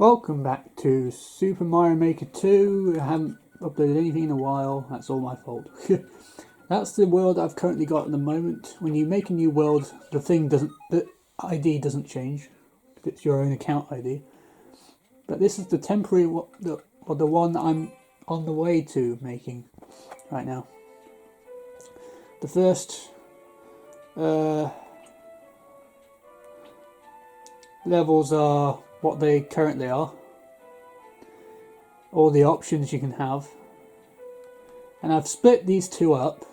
Welcome back to Super Mario Maker 2. I haven't uploaded anything in a while, that's all my fault. That's the world I've currently got at the moment. When you make a new world, the ID doesn't change. It's your own account ID. But this is the temporary, the one that I'm on the way to making right now. The first levels are what they currently are, all the options you can have, and I've split these two up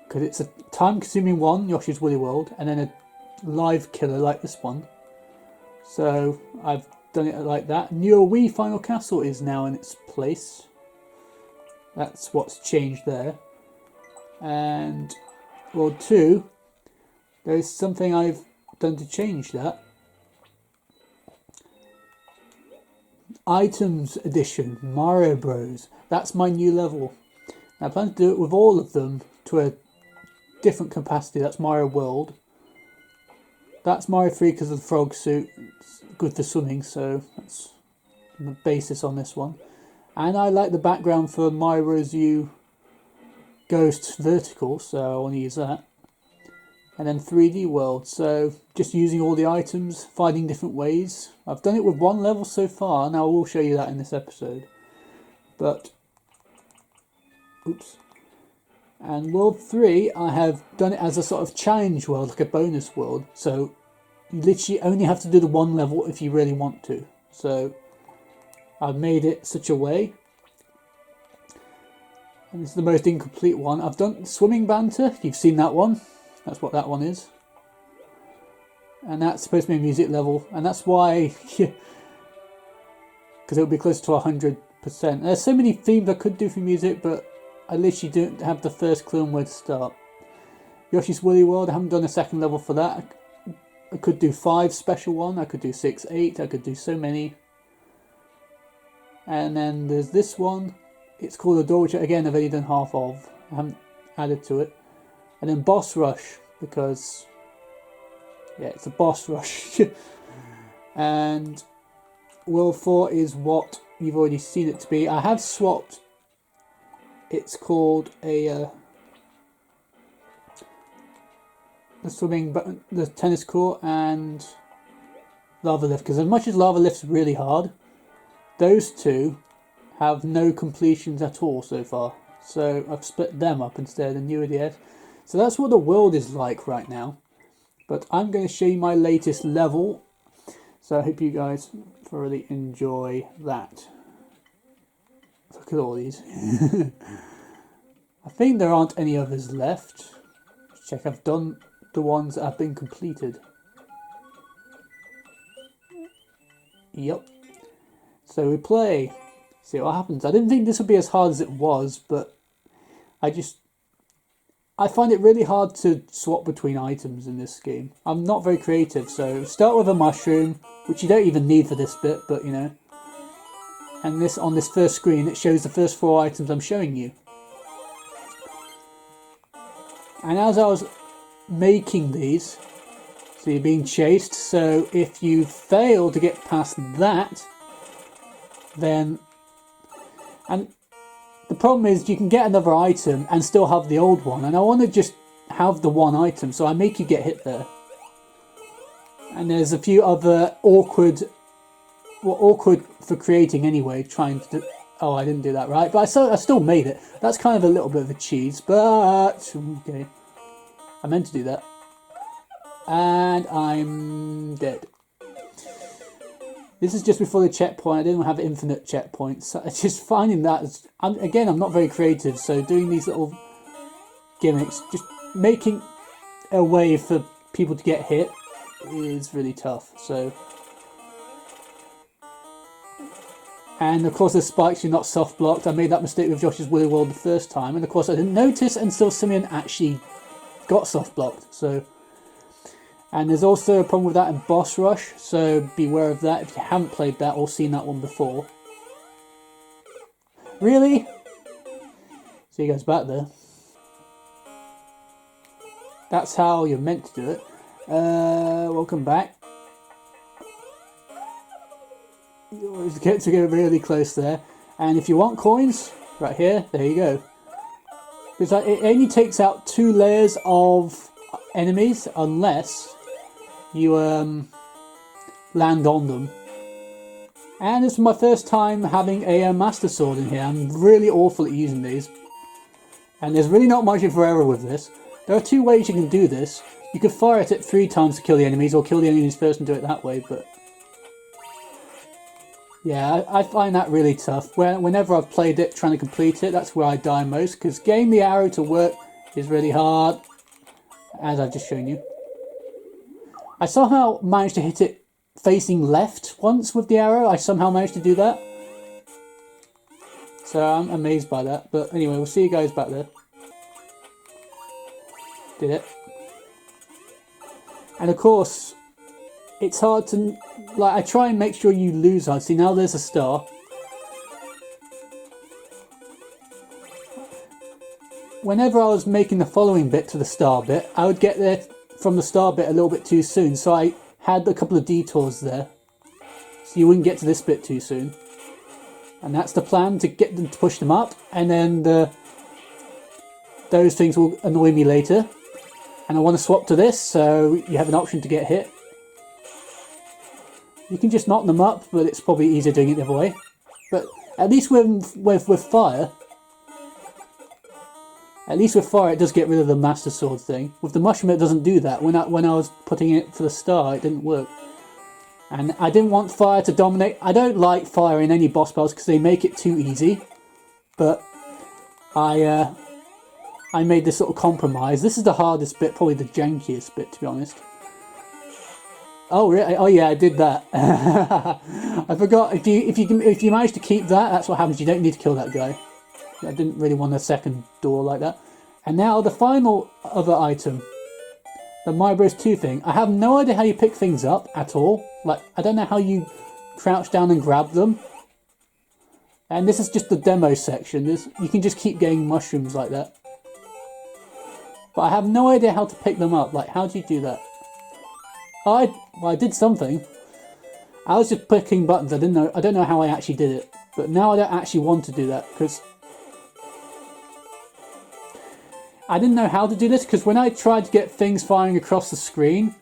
because it's a time-consuming one, Yoshi's Woolly World, and then a live killer like this one. So I've done it like that. Newer Wii Final Castle is now in its place. That's what's changed there. And World 2, there's something I've done to change that. Items Edition, Mario Bros. That's my new level. I plan to do it with all of them to a different capacity. That's Mario World. That's Mario 3 because of the frog suit. It's good for swimming, so that's the basis on this one. And I like the background for Mario Bros. U Ghost Vertical, so I want to use that. And then 3D World, so just using all the items, finding different ways. I've done it with one level so far, and I will show you that in this episode. But, oops. And World 3, I have done it as a sort of challenge world, like a bonus world. So you literally only have to do the one level if you really want to. So I've made it such a way. And this is the most incomplete one. I've done Swimming Banter, you've seen that one. That's what that one is. And that's supposed to be a music level. And that's why, because it'll be close to 100%. There's so many themes I could do for music, but I literally don't have the first clue on where to start. Yoshi's Woolly World, I haven't done a second level for that. I could do 5 special one, I could do 6, 8, I could do so many. And then there's this one. It's called A Door, which again I've only done half of. I haven't added to it. And then Boss Rush, because, yeah, it's a boss rush. And World 4 is what you've already seen it to be. I have swapped. It's called the tennis court and Lava Lift. Because as much as Lava Lift's really hard, those two have no completions at all so far. So I've split them up instead and New Ideas. So that's what the world is like right now. But I'm going to show you my latest level. So I hope you guys thoroughly enjoy that. Look at all these. I think there aren't any others left. Let's check, I've done the ones that have been completed. Yep. So we play. See what happens. I didn't think this would be as hard as it was, but I find it really hard to swap between items in this game. I'm not very creative, so start with a mushroom, which you don't even need for this bit, but you know. And this on this first screen, it shows the first 4 items I'm showing you. And as I was making these, so you're being chased, so if you fail to get past that, then... And the problem is you can get another item and still have the old one, and I want to just have the one item, so I make you get hit there. And there's a few other awkward for creating anyway, trying to do, oh, I didn't do that right, but I still made it. That's kind of a little bit of a cheese, but okay. I meant to do that. And I'm dead. This is just before the checkpoint. I didn't have infinite checkpoints. So just finding that, again, I'm not very creative, so doing these little gimmicks, just making a way for people to get hit is really tough. So, and of course, the spikes, you're not soft blocked. I made that mistake with Yoshi's Woolly World the first time, and of course, I didn't notice until Simeon actually got soft blocked. So. And there's also a problem with that in Boss Rush, so beware of that if you haven't played that or seen that one before. Really? So he goes back there. That's how you're meant to do it. Welcome back. Get to get really close there. And if you want coins, right here, there you go. Because it only takes out 2 layers of enemies unless you land on them. And this is my first time having a Master Sword in here. I'm really awful at using these. And there's really not much of error with this. There are 2 ways you can do this. You could fire at it 3 times to kill the enemies, or kill the enemies first and do it that way, but... yeah, I find that really tough. Whenever I've played it, trying to complete it, that's where I die most, because getting the arrow to work is really hard, as I've just shown you. I somehow managed to hit it facing left once with the arrow. I somehow managed to do that. So I'm amazed by that. But anyway, we'll see you guys back there. Did it. And of course, it's hard to... like, I try and make sure you lose hard. See, now there's a star. Whenever I was making the following bit to the star bit, I would get there from the star bit a little bit too soon. So I had a couple of detours there. So you wouldn't get to this bit too soon. And that's the plan, to get them to push them up. And then those things will annoy me later. And I want to swap to this, so you have an option to get hit. You can just knock them up, but it's probably easier doing it the other way. But at least with fire... at least with fire it does get rid of the Master Sword thing. With the mushroom it doesn't do that. When I was putting it for the star, it didn't work. And I didn't want fire to dominate. I don't like fire in any boss battles because they make it too easy. But I made this sort of compromise. This is the hardest bit, probably the jankiest bit, to be honest. Oh really? Oh yeah, I did that. I forgot. If you manage to keep that, that's what happens. You don't need to kill that guy. I didn't really want a second door like that. And now the final other item, the Mario Bros 2 thing. I have no idea how you pick things up at all. Like, I don't know how you crouch down and grab them. And this is just the demo section. You can just keep getting mushrooms like that. But I have no idea how to pick them up. Like, how do you do that? Well, I did something. I was just clicking buttons. I don't know how I actually did it. But now I don't actually want to do that because I didn't know how to do this, because when I tried to get things firing across the screen,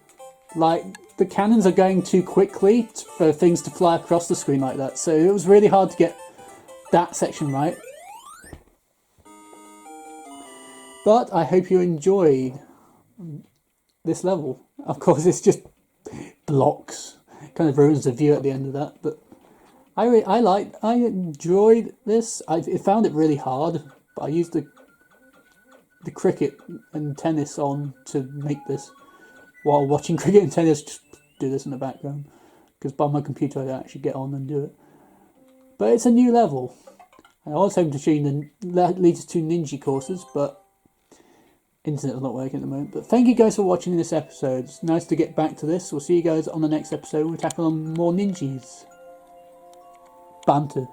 like, the cannons are going too quickly for things to fly across the screen like that. So it was really hard to get that section right. But I hope you enjoyed this level. Of course, it's just blocks. Kind of ruins the view at the end of that. But I enjoyed this. I found it really hard, but I used the cricket and tennis on to make this. While watching cricket and tennis, just do this in the background. Because by my computer I don't actually get on and do it. But it's a new level. I was hoping to show you the Leaders 2 Ninja courses, but internet's not working at the moment. But thank you guys for watching this episode. It's nice to get back to this. We'll see you guys on the next episode. We'll tackle on more ninjas. Banter.